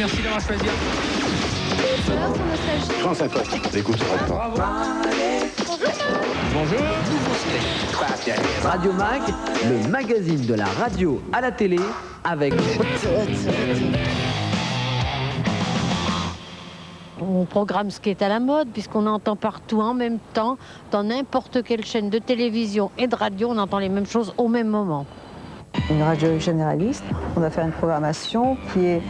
merci d'avoir choisi. Grand sympathique. Écoute, Bravo. Bonjour. Radio Mag, le magazine de la radio à la télé avec... On programme ce qui est à la mode, puisqu'on entend partout en même temps, dans n'importe quelle chaîne de télévision et de radio, on entend les mêmes choses au même moment. Une radio généraliste, on a fait une programmation qui est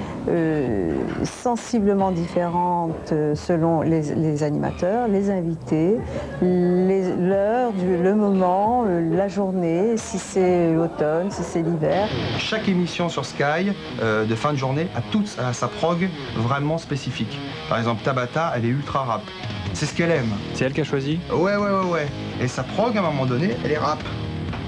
sensiblement différente selon les animateurs, les invités, l'heure, le moment, la journée, si c'est l'automne, si c'est l'hiver. Chaque émission sur Sky de fin de journée a sa prog vraiment spécifique. Par exemple, Tabata, elle est ultra rap. C'est ce qu'elle aime. C'est elle qui a choisi? Ouais. Et sa prog, à un moment donné, elle est rap.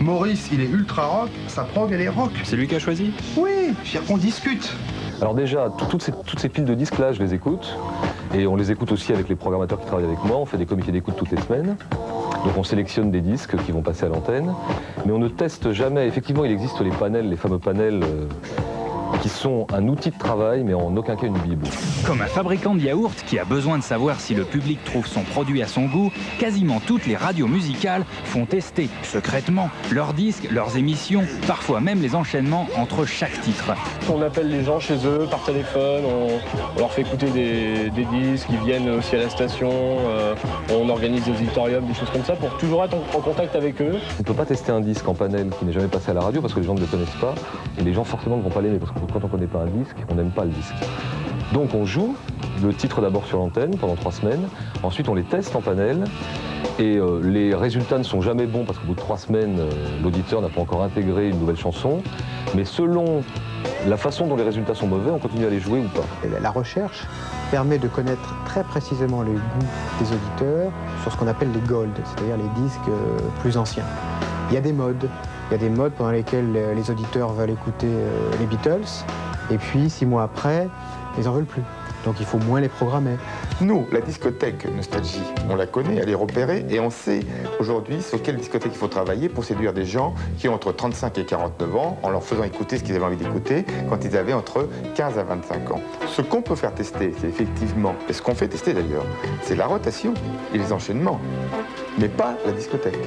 Maurice, il est ultra rock, sa prog, elle est rock. C'est lui qui a choisi? Oui, on discute. Alors déjà, toutes ces piles de disques là, je les écoute. Et on les écoute aussi avec les programmateurs qui travaillent avec moi. On fait des comités d'écoute toutes les semaines. Donc on sélectionne des disques qui vont passer à l'antenne. Mais on ne teste jamais. Effectivement, il existe les panels, les fameux panels qui sont un outil de travail, mais en aucun cas une bible. Comme un fabricant de yaourt qui a besoin de savoir si le public trouve son produit à son goût, quasiment toutes les radios musicales font tester secrètement leurs disques, leurs émissions, parfois même les enchaînements entre chaque titre. On appelle les gens chez eux par téléphone, on leur fait écouter des disques, ils viennent aussi à la station, on organise des auditoriums, des choses comme ça pour toujours être en contact avec eux. On ne peut pas tester un disque en panel qui n'est jamais passé à la radio parce que les gens ne le connaissent pas et les gens forcément ne vont pas l'aimer parce que quand on ne connaît pas un disque, on n'aime pas le disque. Donc on joue le titre d'abord sur l'antenne pendant 3 semaines, ensuite on les teste en panel et les résultats ne sont jamais bons parce qu'au bout de 3 semaines, l'auditeur n'a pas encore intégré une nouvelle chanson, mais selon la façon dont les résultats sont mauvais, on continue à les jouer ou pas. La recherche permet de connaître très précisément les goûts des auditeurs sur ce qu'on appelle les gold, c'est-à-dire les disques plus anciens. Il y a des modes. Il y a des modes pendant lesquels les auditeurs veulent écouter les Beatles, et puis 6 mois après, ils n'en veulent plus. Donc il faut moins les programmer. Nous, la discothèque Nostalgie, on la connaît, elle est repérée, et on sait aujourd'hui sur quelle discothèque il faut travailler pour séduire des gens qui ont entre 35 et 49 ans, en leur faisant écouter ce qu'ils avaient envie d'écouter quand ils avaient entre 15 à 25 ans. Ce qu'on peut faire tester, c'est effectivement, et ce qu'on fait tester d'ailleurs, c'est la rotation et les enchaînements, mais pas la discothèque.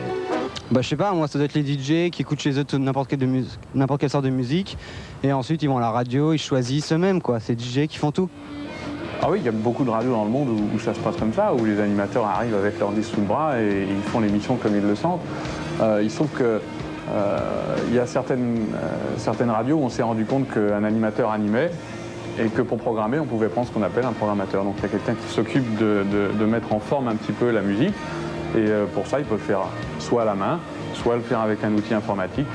Bah je sais pas, moi ça doit être les DJ qui écoutent chez eux n'importe quelle sorte de musique et ensuite ils vont à la radio, ils choisissent eux-mêmes quoi, c'est les DJ qui font tout. Ah oui, il y a beaucoup de radios dans le monde où ça se passe comme ça, où les animateurs arrivent avec leur disque sous le bras et ils font l'émission comme ils le sentent. Il se trouve que il y a certaines radios où on s'est rendu compte qu'un animateur animait et que pour programmer, on pouvait prendre ce qu'on appelle un programmateur. Donc il y a quelqu'un qui s'occupe de mettre en forme un petit peu la musique. Et pour ça, il peut le faire soit à la main, soit le faire avec un outil informatique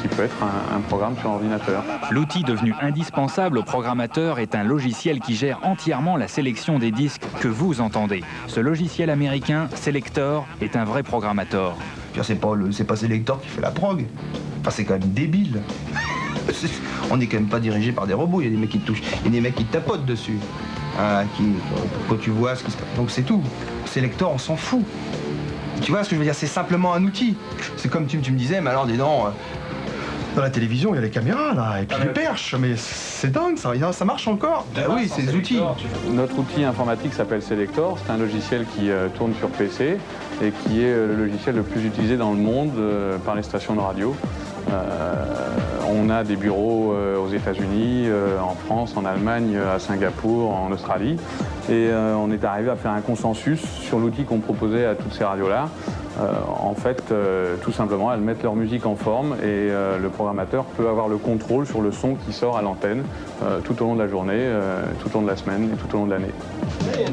qui peut être un programme sur ordinateur. L'outil devenu indispensable au programmateur est un logiciel qui gère entièrement la sélection des disques que vous entendez. Ce logiciel américain, Selector, est un vrai programmateur. C'est pas Selector qui fait la prog. Enfin, c'est quand même débile. On n'est quand même pas dirigé par des robots, il y a des mecs qui touchent, il y a des mecs qui tapotent dessus. Quand tu vois ce qui se passe. Donc c'est tout. Selector, on s'en fout. Tu vois ce que je veux dire? C'est simplement un outil. C'est comme tu me disais, mais alors dis donc, dans la télévision, il y a les caméras là, et puis les perches, mais c'est dingue, ça marche encore. Ben oui, c'est des outils. Notre outil informatique s'appelle Selector, c'est un logiciel qui tourne sur PC et qui est le logiciel le plus utilisé dans le monde par les stations de radio. On a des bureaux aux États-Unis, en France, en Allemagne, à Singapour, en Australie. Et on est arrivé à faire un consensus sur l'outil qu'on proposait à toutes ces radios-là. En fait, tout simplement, elles mettent leur musique en forme et le programmateur peut avoir le contrôle sur le son qui sort à l'antenne tout au long de la journée, tout au long de la semaine et tout au long de l'année.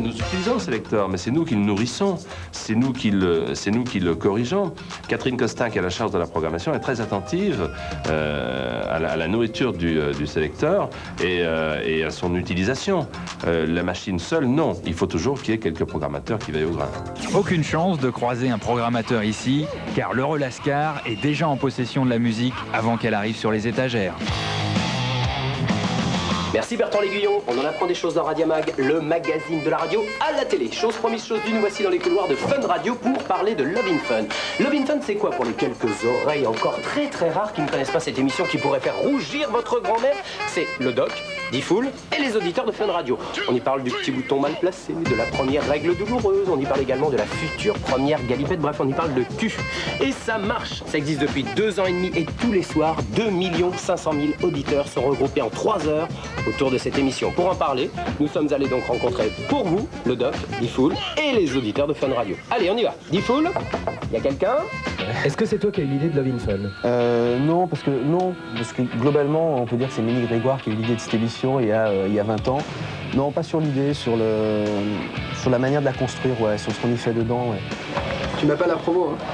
Nous utilisons le sélecteur, mais c'est nous qui le nourrissons, c'est nous qui le corrigeons. Catherine Costin, qui a la charge de la programmation, est très attentive à la nourriture du sélecteur et à son utilisation. La machine seule, non. Il faut toujours qu'il y ait quelques programmateurs qui veillent au grain. Aucune chance de croiser un programmateur ici, car le Lascar est déjà en possession de la musique avant qu'elle arrive sur les étagères. Merci Bertrand L'Aiguillon, on en apprend des choses dans Radio Mag, le magazine de la radio à la télé. Chose promise, chose due, nous voici dans les couloirs de Fun Radio pour parler de Love in Fun. Love in Fun, c'est quoi pour les quelques oreilles encore très rares qui ne connaissent pas cette émission qui pourrait faire rougir votre grand-mère? C'est le doc, D-Fool et les auditeurs de Fun Radio. On y parle du petit bouton mal placé, de la première règle douloureuse, on y parle également de la future première galipette, bref, on y parle de cul. Et ça marche, ça existe depuis 2 ans et demi et tous les soirs, 2 500 000 auditeurs sont regroupés en 3 heures autour de cette émission. Pour en parler, nous sommes allés donc rencontrer pour vous, le doc, D-Fool et les auditeurs de Fun Radio. Allez, on y va. D-Fool, il y a quelqu'un? Est-ce que c'est toi qui as eu l'idée de Love in Fun? Non, parce que globalement, on peut dire que c'est Ménie Grégoire qui a eu l'idée de cette émission il y a 20 ans. Non, pas sur l'idée, sur la manière de la construire, ouais, sur ce qu'on y fait dedans. Ouais. Tu mets pas la promo, hein?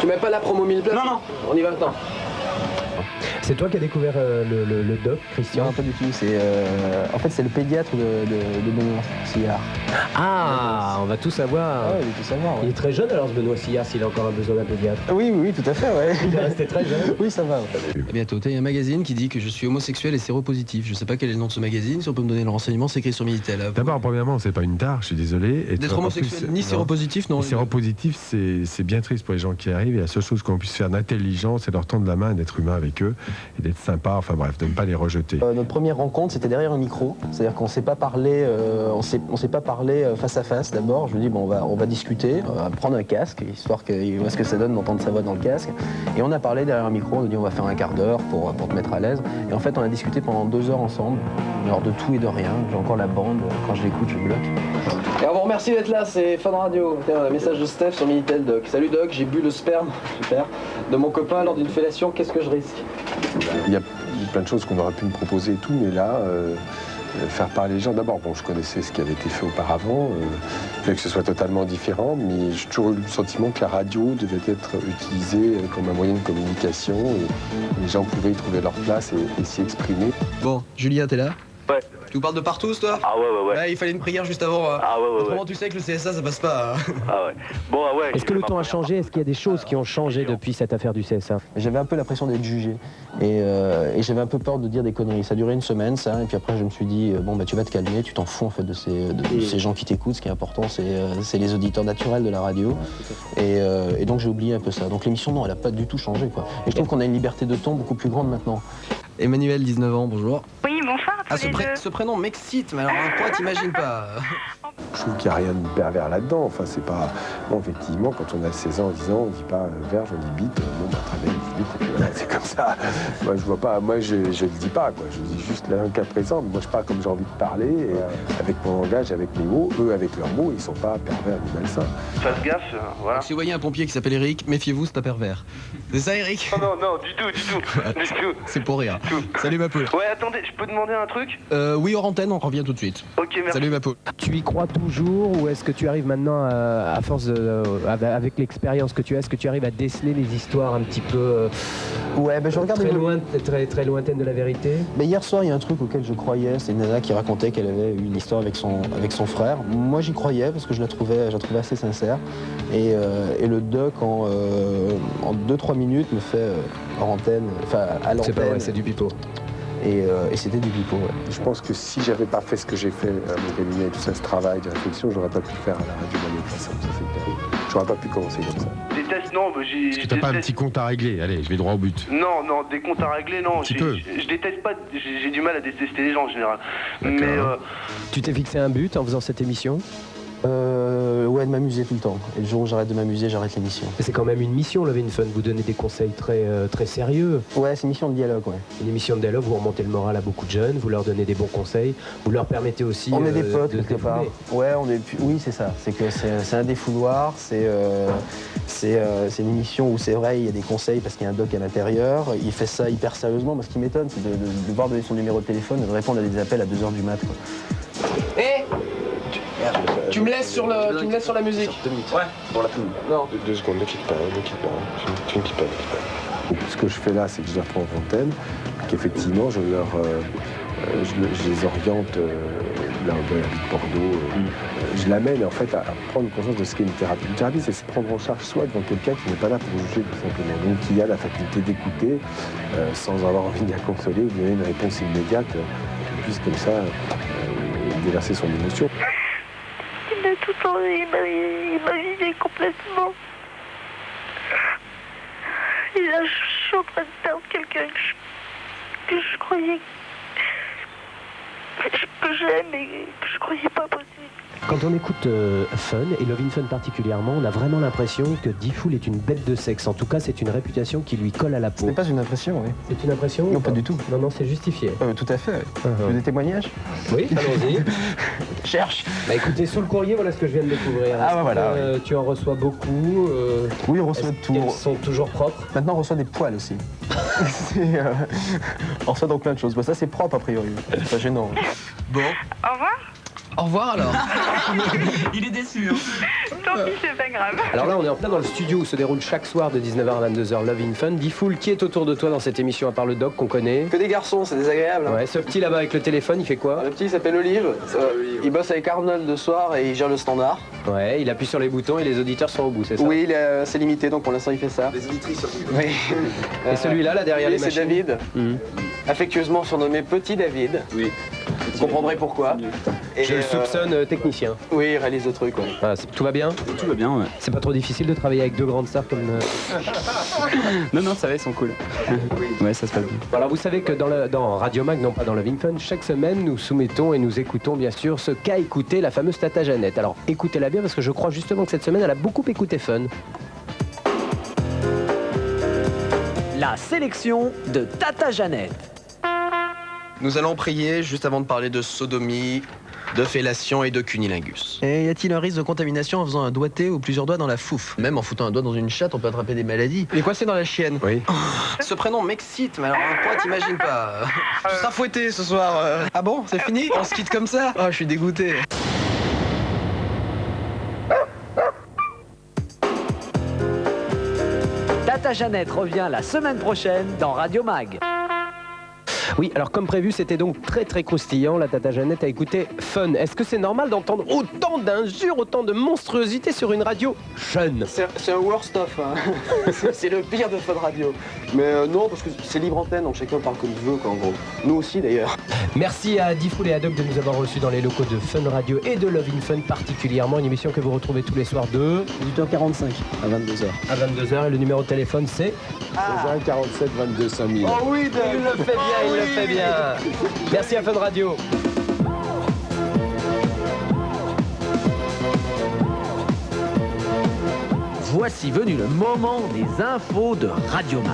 Tu mets pas la promo 1000 places? Non. On y va maintenant. C'est toi qui as découvert le doc, Christian? Non, pas du tout. En fait, c'est le pédiatre de Benoît Sillard. Ah, on va tout savoir. Ah ouais, il va tout savoir. Ouais. Il est très jeune alors, ce Benoît Sillard, s'il a encore besoin d'un pédiatre. Oui, tout à fait, ouais. Il est resté très jeune. Oui, ça va. À bientôt. Il y a un magazine qui dit que je suis homosexuel et séropositif. Je sais pas quel est le nom de ce magazine. Si on peut me donner le renseignement, c'est écrit sur Minitel. D'abord, premièrement, c'est pas une tare, je suis désolé. D'être homosexuel ni séropositif, non. Séropositif, c'est bien triste pour les gens qui arrivent. Et la seule chose qu'on puisse faire d'intelligent, c'est leur tendre la main, d'être humain avec eux et d'être sympa. Enfin bref, de ne pas les rejeter. Notre première rencontre, c'était derrière un micro. C'est-à-dire qu'on ne s'est pas parlé, face à face. D'abord, je lui dis bon, on va discuter, on va prendre un casque, histoire qu'il voit ce que ça donne d'entendre sa voix dans le casque. Et on a parlé derrière un micro. On a dit on va faire un quart d'heure pour te mettre à l'aise. Et en fait, on a discuté pendant 2 heures ensemble, alors de tout et de rien. J'ai encore la bande. Quand je l'écoute, je bloque. Et on vous remercie d'être là. C'est Fun Radio. Un message de Steph sur Minitel Doc. Salut Doc, j'ai bu le sperme, super, de mon copain lors d'une fellation. Qu'est-ce que je risque? Il y a plein de choses qu'on aurait pu me proposer et tout, mais là, faire parler les gens, d'abord, bon, je connaissais ce qui avait été fait auparavant, que ce soit totalement différent, mais j'ai toujours eu le sentiment que la radio devait être utilisée comme un moyen de communication, et les gens pouvaient y trouver leur place et s'y exprimer. Bon, Julien, t'es là? Ouais. Tu nous parles de partout, toi? Ah ouais. Ouais, il fallait une prière juste avant. Ah ouais. Comment tu sais que le CSA, ça passe pas? Ah ouais. Bon, ouais. Est-ce que le temps a changé? Est-ce qu'il y a des choses qui ont changé depuis cette affaire du CSA? J'avais un peu l'impression d'être jugé. Et j'avais un peu peur de dire des conneries. Ça a duré 1 semaine, ça. Et puis après, je me suis dit, bon, bah, tu vas te calmer, tu t'en fous en fait de ces gens qui t'écoutent. Ce qui est important, c'est les auditeurs naturels de la radio. Et donc, j'ai oublié un peu ça. Donc, l'émission, non, elle n'a pas du tout changé, quoi. Et je trouve qu'on a une liberté de ton beaucoup plus grande maintenant. Emmanuel, 19 ans, bonjour. Oui, bonsoir. Ce prénom m'excite, mais alors un point, t'imagines pas. Je trouve qu'il n'y a rien de pervers là-dedans. Enfin, c'est pas. Bon, effectivement, quand on a 16 ans, 10 ans, on dit pas verge, on dit bite. Bon, bah, très bien, bite, et puis voilà, c'est comme ça. Moi, je vois pas. Moi, je le dis pas, quoi. Je dis juste là, un cas présent. Moi, je parle comme j'ai envie de parler, et avec mon langage, avec mes mots. Eux, avec leurs mots, ils sont pas pervers ni malsains. Faites gaffe, voilà. Si vous voyez un pompier qui s'appelle Eric, méfiez-vous, c'est un pervers. C'est ça, Eric? Non, du tout. C'est pour rire. Salut, ma poule. Ouais, attendez, je peux demander un truc? Oui, hors antenne, on revient tout de suite. Ok, merci. Salut, ma poule. Tu y crois toujours ou est-ce que tu arrives maintenant, à force avec l'expérience que tu as, est-ce que tu arrives à déceler les histoires un petit peu ouais, ben je regarde très lointaines de la vérité? Mais hier soir, il y a un truc auquel je croyais. C'est une nana qui racontait qu'elle avait eu une histoire avec son frère. Moi, j'y croyais parce que je la trouvais assez sincère. Et le doc, en 2-3 minutes, me fait hors antenne, enfin à l'antenne. C'est pas vrai, c'est du pipeau. Et c'était du pipeau, ouais. Je pense que si j'avais pas fait ce que j'ai fait à mon cabinet, tout ça, ce travail de réflexion, j'aurais pas pu le faire à la radio de toute façon. Ça, c'est terrible. J'aurais pas pu commencer comme ça. Des tests, non, j'ai. Est-ce que t'as pas un petit compte à régler? Allez, je vais droit au but. Non, des comptes à régler, non. Je déteste pas, j'ai du mal à détester les gens en général. Mais. Tu t'es fixé un but en faisant cette émission? Ouais, de m'amuser tout le temps. Et le jour où j'arrête de m'amuser, j'arrête l'émission. C'est quand même une mission, Love in Fun. Vous donnez des conseils très sérieux. Ouais, c'est une mission de dialogue, ouais. Une émission de dialogue, vous remontez le moral à beaucoup de jeunes, vous leur donnez des bons conseils, vous leur permettez aussi on est des potes, de se défouler. Ouais, oui, c'est ça. C'est que c'est un défouloir, c'est une émission où c'est vrai, il y a des conseils parce qu'il y a un doc à l'intérieur. Il fait ça hyper sérieusement. Moi, ce qui m'étonne, c'est de voir donner son numéro de téléphone et de répondre à des appels à 2 h du mat, quoi. Tu me laisses sur la musique. Ouais, pour la fin. Non. 2 secondes, ne quitte pas. Tu ne quittes pas. Ce que je fais là, c'est que je les reprends en antenne, qu'effectivement, je les oriente là où habite Bordeaux. Je l'amène en fait à prendre conscience de ce qu'est une thérapie. Une thérapie, c'est se prendre en charge soi devant quelqu'un qui n'est pas là pour juger, tout simplement. Donc qui a la faculté d'écouter sans avoir envie de la consoler ou de donner une réponse immédiate, puisse comme ça déverser son émotion. Il a tout enlevé, il m'a vidé complètement. Et là, je suis en train de perdre quelqu'un que je croyais j'aime et que je croyais pas possible. Quand on écoute Fun, et Love in Fun particulièrement, on a vraiment l'impression que D-Fool est une bête de sexe. En tout cas, c'est une réputation qui lui colle à la peau. Ce n'est pas une impression, oui. C'est une impression? Non, pas du tout. Non, non, c'est justifié. Tout à fait. Tu veux des témoignages? Oui, allons-y. Cherche. Bah écoutez, sur le courrier, voilà ce que je viens de découvrir. Ah, voilà. Tu en reçois beaucoup. Oui, on reçoit de tout. Elles sont toujours propres. Maintenant, on reçoit des poils aussi. On reçoit donc plein de choses. Bah, ça, c'est propre, a priori. C'est pas gênant. Bon. Au revoir. Au revoir alors. Il est déçu. Hein. Tant pis, c'est pas grave. Alors là, on est en plein dans le studio où se déroule chaque soir de 19h à 22h Love in Fun. D-Fool, qui est autour de toi dans cette émission à part le doc qu'on connaît? Que des garçons, c'est désagréable. Ouais, ce petit là-bas avec le téléphone, il fait quoi? Le petit, il s'appelle Olive. Il bosse avec Arnold le soir et il gère le standard. Ouais, il appuie sur les boutons et les auditeurs sont au bout, c'est ça? Oui, c'est limité, donc pour l'instant, il fait ça. Les auditrices surtout. Oui. Et celui-là, là, derrière les c'est machines? David. Affectueusement surnommé Petit David. Oui. Vous comprendrez pourquoi. Et je le soupçonne technicien. Oui, il réalise le truc, ouais. Voilà, tout va bien? Tout va bien, ouais. C'est pas trop difficile de travailler avec deux grandes stars comme... Non, ça va, ils sont cool. Ouais, ça se passe bien. Alors vous savez que dans Radio Mag, non pas dans Love in Fun, chaque semaine nous soumettons et nous écoutons bien sûr ce qu'a écouté la fameuse Tata Jeannette. Alors écoutez-la bien parce que je crois justement que cette semaine elle a beaucoup écouté Fun. La sélection de Tata Jeannette. Nous allons prier juste avant de parler de sodomie, de fellation et de cunilingus. Et y a-t-il un risque de contamination en faisant un doigté ou plusieurs doigts dans la fouffe? Même en foutant un doigt dans une chatte, on peut attraper des maladies. Et quoi, c'est dans la chienne? Oui. Ce prénom m'excite, mais alors un point, t'imagines pas. Tu seras fouetté ce soir. Ah bon, c'est fini? On se quitte comme ça? Oh, je suis dégoûté. Tata Jeannette revient la semaine prochaine dans Radio Mag. Oui, alors comme prévu, c'était donc très croustillant. La Tata Jeannette a écouté Fun. Est-ce que c'est normal d'entendre autant d'injures, autant de monstruosités sur une radio jeune? C'est un worst of. Hein. C'est le pire de Fun Radio. Mais non, parce que c'est libre antenne, donc chacun parle comme il veut, quoi, en gros. Nous aussi, d'ailleurs. Merci à D-Fool et à Doc de nous avoir reçus dans les locaux de Fun Radio et de Love in Fun particulièrement. Une émission que vous retrouvez tous les soirs de 18h45 à 22h. À 22h et le numéro de téléphone c'est 47 22 5000. Oh oui, il le fait bien, il le fait bien. Merci à Fun Radio. Voici venu le moment des infos de Radio Mag.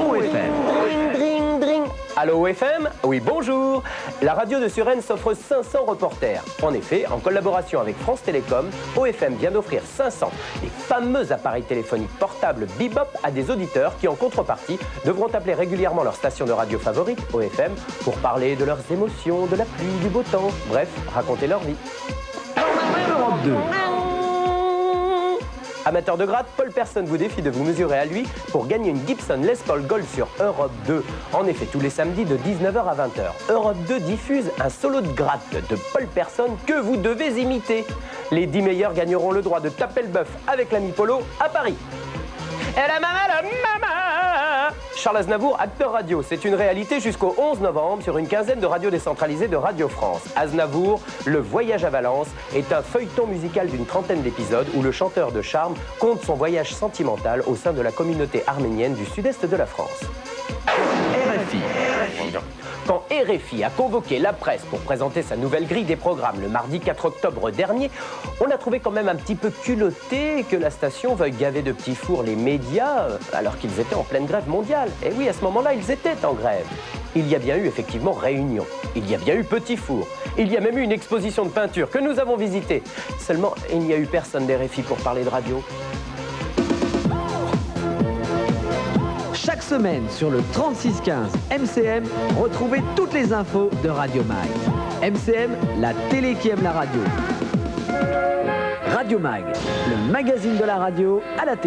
OFM. Allô OFM? Oui, bonjour. La radio de Suresnes s'offre 500 reporters. En effet, en collaboration avec France Télécom, OFM vient d'offrir 500 des fameux appareils téléphoniques portables Bebop à des auditeurs qui, en contrepartie, devront appeler régulièrement leur station de radio favorite, OFM, pour parler de leurs émotions, de la pluie, du beau temps, bref, raconter leur vie. Europe 2. Amateur de gratte, Paul Person vous défie de vous mesurer à lui pour gagner une Gibson Les Paul Gold sur Europe 2. En effet, tous les samedis de 19h à 20h, Europe 2 diffuse un solo de gratte de Paul Person que vous devez imiter. Les 10 meilleurs gagneront le droit de taper le bœuf avec l'ami Polo à Paris. Et la maman, Charles Aznavour, acteur radio. C'est une réalité jusqu'au 11 novembre sur une quinzaine de radios décentralisées de Radio France. Aznavour, Le Voyage à Valence, est un feuilleton musical d'une trentaine d'épisodes où le chanteur de charme compte son voyage sentimental au sein de la communauté arménienne du sud-est de la France. RFI. Quand RFI a convoqué la presse pour présenter sa nouvelle grille des programmes le mardi 4 octobre dernier, on a trouvé quand même un petit peu culotté que la station veuille gaver de petits fours les médias alors qu'ils étaient en pleine grève mondiale. Et oui, à ce moment-là, ils étaient en grève. Il y a bien eu effectivement réunion, il y a bien eu petit four, il y a même eu une exposition de peinture que nous avons visitée. Seulement, il n'y a eu personne d'RFI pour parler de radio. Chaque semaine sur le 3615 MCM, retrouvez toutes les infos de Radio Mag. MCM, la télé qui aime la radio. Radio Mag, le magazine de la radio à la télé.